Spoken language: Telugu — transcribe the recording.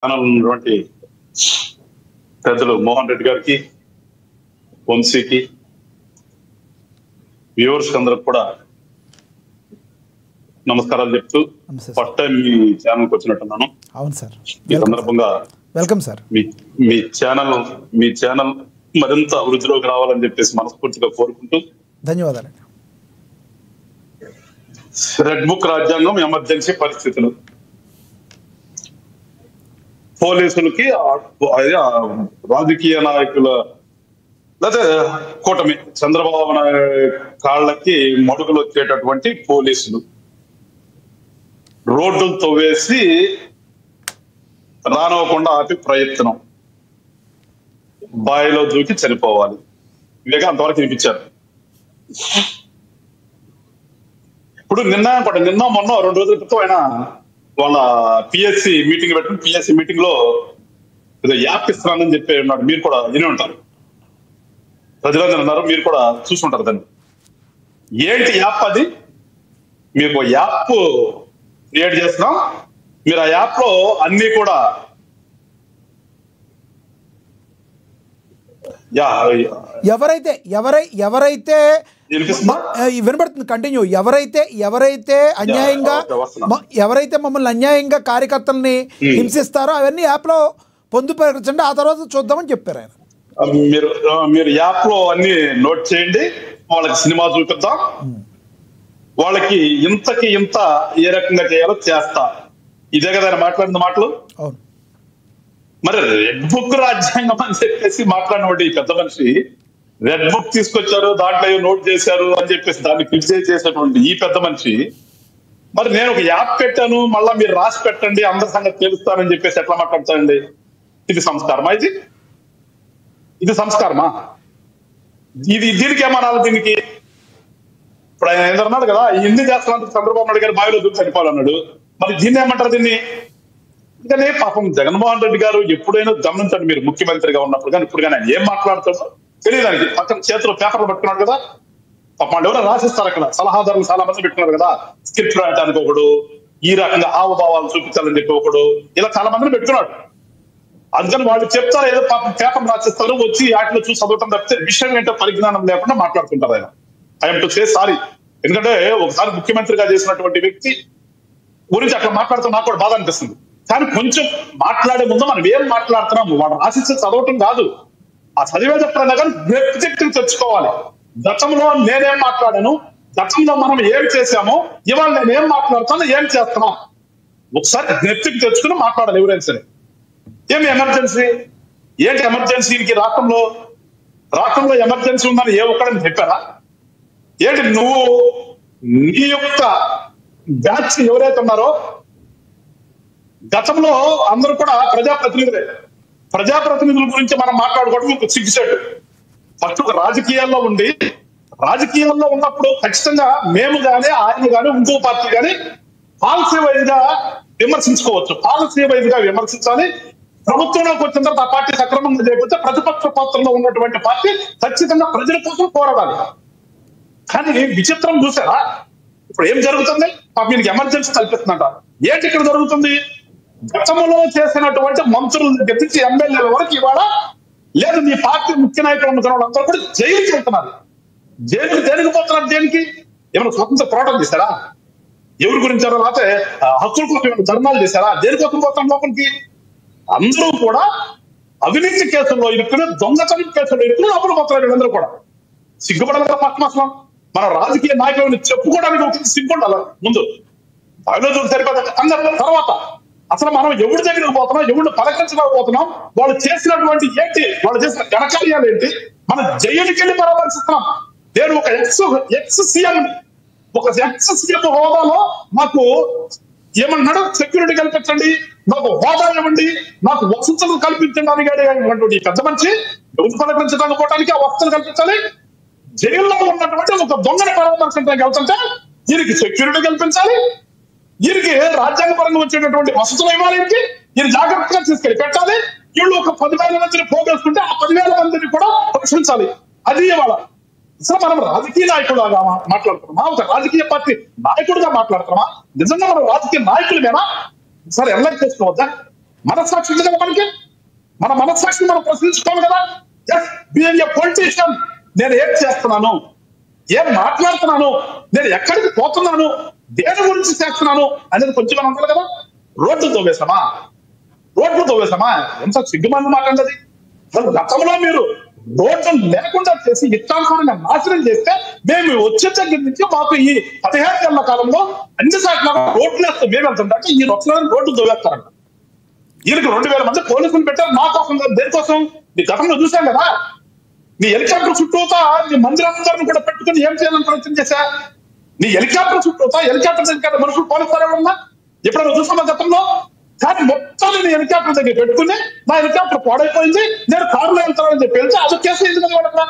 ఛానల్ ఉన్నటువంటి పెద్దలు మోహన్ రెడ్డి గారికి, వంశీకి, వ్యూవర్స్ అందరికి కూడా నమస్కారాలు చెప్తూ ఫస్ట్ టైం మీ ఛానల్కి వచ్చినట్టున్నాను. అవును సార్. ఈ సందర్భంగా వెల్కమ్ సార్. మీ ఛానల్ మరింత అభివృద్ధిలోకి రావాలని చెప్పేసి మనస్ఫూర్తిగా కోరుకుంటూ ధన్యవాదాలండి. రెడ్ బుక్ రాజ్యాంగం, ఎమర్జెన్సీ పరిస్థితులు, పోలీసులకి రాజకీయ నాయకుల లేదా కూటమి చంద్రబాబు నాయుడు కాళ్ళకి మడుగులు వచ్చేటటువంటి పోలీసులు రోడ్డులతో వేసి రానివ్వకుండా ఆపి ప్రయత్నం, బావిలో దూకి చనిపోవాలి. ఇవేగా అంతవరకు వినిపించారు. ఇప్పుడు నిన్న మొన్న 2 రోజుల క్రితం ఆయన వాళ్ళ పిఎస్సి మీటింగ్ పెట్టుకుని పిఎస్సి మీటింగ్ లో ఏదో యాప్ ఇస్తున్నానని చెప్పి ఉన్నాడు. మీరు కూడా విని ఉంటారు, ప్రజలందరూ ఉన్నారు, మీరు కూడా చూసుకుంటారు దాన్ని. ఏంటి యాప్ అది? మీకు యాప్ క్రియేట్ చేస్తున్నాం, మీరు ఆ యాప్ లో అన్ని కూడా ఎవరైతే వినబడుతుంది, కంటిన్యూ. ఎవరైతే మమ్మల్ని అన్యాయంగా కార్యకర్తల్ని హింసిస్తారో అవన్నీ యాప్ లో పొందుపరచండి, ఆ తర్వాత చూద్దామని చెప్పారు ఆయన. మీరు యాప్ లో అన్ని నోట్ చేయండి, వాళ్ళకి సినిమా చూపిద్దాం, వాళ్ళకి ఇంతకి ఇంత ఏ రకంగా చేయాలో చేస్తా. ఇదే కదా ఆయన మాట్లాడిన మాటలు. మరి రెడ్ బుక్ రాజ్యాంగం అని చెప్పేసి మాట్లాడినటువంటి ఈ పెద్ద మనిషి రెడ్ బుక్ తీసుకొచ్చారు, దాంట్లో నోట్ చేశారు అని చెప్పేసి దాన్ని క్రిటిసైజ్ చేసేటువంటి ఈ పెద్ద మనిషి మరి నేను ఒక యాప్ పెట్టాను, మళ్ళా మీరు రాసి పెట్టండి, అందరి సంగతి తెలుస్తానని చెప్పేసి ఎట్లా మాట్లాడతారండి? ఇది సంస్కారమా? ఇది సంస్కారమా? దీనికి ఏమనాలి? దీనికి ఇప్పుడు ఆయన ఏందన్నాడు కదా, ఇన్ని చేస్తున్నందుకు చంద్రబాబు నాయుడు గారు బావిలో దూకి చనిపోవాలన్నాడు. మరి దీన్ని ఏమంటారు? దీన్ని ఇంకనే పాపం జగన్మోహన్ రెడ్డి గారు ఎప్పుడైనా గమనించండి, మీరు ముఖ్యమంత్రిగా ఉన్నప్పుడు కానీ ఇప్పుడు కానీ ఆయన ఏం మాట్లాడుతాడో తెలియదానికి. పక్కన చేతిలో పేపర్లు పెట్టుకున్నాడు కదా, పాపం వాళ్ళు ఎవరో రాసిస్తారు అక్కడ, సలహాదారులు చాలా మంది పెట్టుకున్నారు కదా, స్క్రిప్ట్ రాయడానికి ఒకడు, ఈ రకంగా హావభావాలు చూపించాలని చెప్పి ఒకడు, ఇలా చాలా మందిని పెట్టుకున్నాడు. అందుకని వాళ్ళు చెప్తారు, ఏదో పాపం పేపర్ రాసిస్తారు, వచ్చి వాటిలో చూసి చదవటం తప్పితే విషయం ఏంటో పరిజ్ఞానం లేకుండా మాట్లాడుతుంటారు ఆయన. I'm to say sorry. ఎందుకంటే ఒకసారి ముఖ్యమంత్రిగా చేసినటువంటి వ్యక్తి గురించి అట్లా మాట్లాడుతూ నాకు కూడా బాధ అనిపిస్తుంది. కానీ కొంచెం మాట్లాడే ముందు మనం ఏం మాట్లాడుతున్నాము, వాడు రాసిస్తే చదవటం కాదు, ఆ చదివేటప్పుడైనా కానీ జ్ఞప్తికి తెచ్చుకోవాలి. గతంలో నేనేం మాట్లాడాను, గతంలో మనం ఏం చేశామో, ఇవాళ నేను ఏం మాట్లాడుతాను, ఏం చేస్తున్నాం, ఒకసారి జ్ఞప్తికి తెచ్చుకుని మాట్లాడాలి ఎవరైనా సరే. ఏమి ఎమర్జెన్సీ ఏంటి? ఎమర్జెన్సీకి రాష్ట్రంలో ఎమర్జెన్సీ ఉందని ఏ ఒక్కడని చెప్పారా? ఏంటి నువ్వు నీ యొక్క బ్యాచ్ ఎవరైతే ఉన్నారో గతంలో అందరూ కూడా ప్రజాప్రతినిధుల గురించి మనం మాట్లాడుకోవడం ఒక సిగ్గుసేటు. ఫస్ట్ ఒక రాజకీయాల్లో ఉన్నప్పుడు ఖచ్చితంగా మేము కానీ ఆయన కానీ ఇంకో పార్టీ కానీ పాలసీ వైజ్ గా విమర్శించుకోవచ్చు, పాలసీ వైజ్ గా విమర్శించాలి. ప్రభుత్వంలోకి వచ్చిన తర్వాత ఆ పార్టీ సక్రమంగా చేయకపోతే ప్రతిపక్ష పాత్రలో ఉన్నటువంటి పార్టీ ఖచ్చితంగా ప్రజల కోసం పోరాడాలి. కానీ విచిత్రం చూసారా? ఇప్పుడు ఏం జరుగుతుంది? మీకు ఎమర్జెన్సీ కల్పిస్తుందంట. ఏంటి ఇక్కడ జరుగుతుంది? గతంలో చేసినటువంటి మంత్రుల దగ్గర నుంచి ఎమ్మెల్యేల వరకు ఇవాళ లేదు, మీ పార్టీ ముఖ్య నాయకులు ఉన్న వాళ్ళందరూ కూడా జైలుకి వెళ్తున్నారు. దేనికి పోతున్నారు? దేనికి? ఏమైనా స్వతంత్ర పోరాటం చేశారా? ఎవరి గురించారో, లేకపోతే హక్కుల కోసం ఏమైనా ధర్నాలు చేశారా? దేనికోసం పోతాం లోపలికి? అందరూ కూడా అవినీతి కేసుల్లో ఇరుక్కుని, దొంగతనం కేసుల్లో ఇరుక్కుని లోపల పోతున్నారు. వీళ్ళందరూ కూడా సిగ్గుపడాలి. పక్కన మన రాజకీయ నాయకులను చెప్పుకోవడానికి ఒక సిగ్గుండాలి. ముందు సరిపోతుంది. తర్వాత అసలు మనం ఎవరి దగ్గరికి పోతున్నాం, ఎవరిని పలకరించలేకపోతున్నాం, వాళ్ళు చేసినటువంటి ఏంటి, వాళ్ళు చేసిన ఘనకార్యాలు ఏంటి, మనం జైలుకి వెళ్ళి పరామర్శిస్తున్నాం. నేను ఒక ఎక్స్ సీఎం హోదాలో మాకు ఏమన్నాడు? సెక్యూరిటీ కల్పించండి, నాకు హోదా ఇవ్వండి, నాకు వసతులు కల్పించండి అని అడిగినటువంటి పెద్ద మనిషి ఎవరు పలకరించడానికి పోవడానికి ఆ వసతులు కల్పించాలి. జైల్లో ఉన్నటువంటి ఒక దొంగని పరామర్శించడానికి వెళ్తుంటే దీనికి సెక్యూరిటీ కల్పించాలి, వీరికి రాజ్యాంగపరంగా వచ్చేటటువంటి వసతులు ఇవ్వాలి, ఈయన జాగ్రత్తగా తీసుకెళ్ళి పెట్టాలి. వీళ్ళు ఒక 10,000 మందిని పోగేసుకుంటే ఆ 10,000 మందిని కూడా రక్షించాలి. అది ఇవాళ అసలు మనం రాజకీయ నాయకుడుగా మాట్లాడుతున్నామా, ఒక రాజకీయ పార్టీ నాయకుడిగా మాట్లాడుతున్నామా? నిజంగా మనం రాజకీయ నాయకులమేనా? Sir elect చేసుకోవద్దా? మనస్సాక్షి ఉంది కదా మనకి, మన మనస్సాక్షిని మనం ప్రశ్నించుకోవాలి కదా. బీయింగ్ ఏ పొలిటీషియన్, నేను ఏం చేస్తున్నాను, ఏం మాట్లాడుతున్నాను, నేను ఎక్కడికి పోతున్నాను, దేని గురించి చేస్తున్నాను అనేది కొంచెం మనం ఉండాలి కదా. రోడ్లు తవ్వేశామా, ఎంత సిగ్గుమంది మాట్లాడేది. గతంలో మీరు రోడ్లు లేకుండా చేసి ఇష్టానుసారంగా నాశనం చేస్తే మేము వచ్చే దగ్గర నుంచి మాకు ఈ 15 ఏళ్ల కాలంలో అన్ని సార్లు రోడ్లు వేస్తే మేము వెళ్తుంటే ఈ రోడ్లు తవ్వేస్తారంట. ఈయనకి 2000 మంది పోలీసులు పెట్టారు. మా కోసం, దేనికోసం? నీ గతంలో చూసాం కదా, నీ హెలికాప్టర్ చుట్టూతా నీ మందిరందరిని కూడా పెట్టుకుని ఏం చేయాలని ప్రయత్నం చేశా. నీ హెలికాప్టర్ చుట్టూతా, హెలికాప్టర్ మనుషులు పోలీస్తారు ఎవరన్నా ఎప్పుడైనా చూసామా గతంలో? కానీ మొత్తం నేను హెలికాప్టర్ దగ్గర పెట్టుకుని నా హెలికాప్టర్ పాడైపోయింది, నేను కారులో వెళ్తానని చెప్పి వెళ్తే అది కేసు అయింది కదా.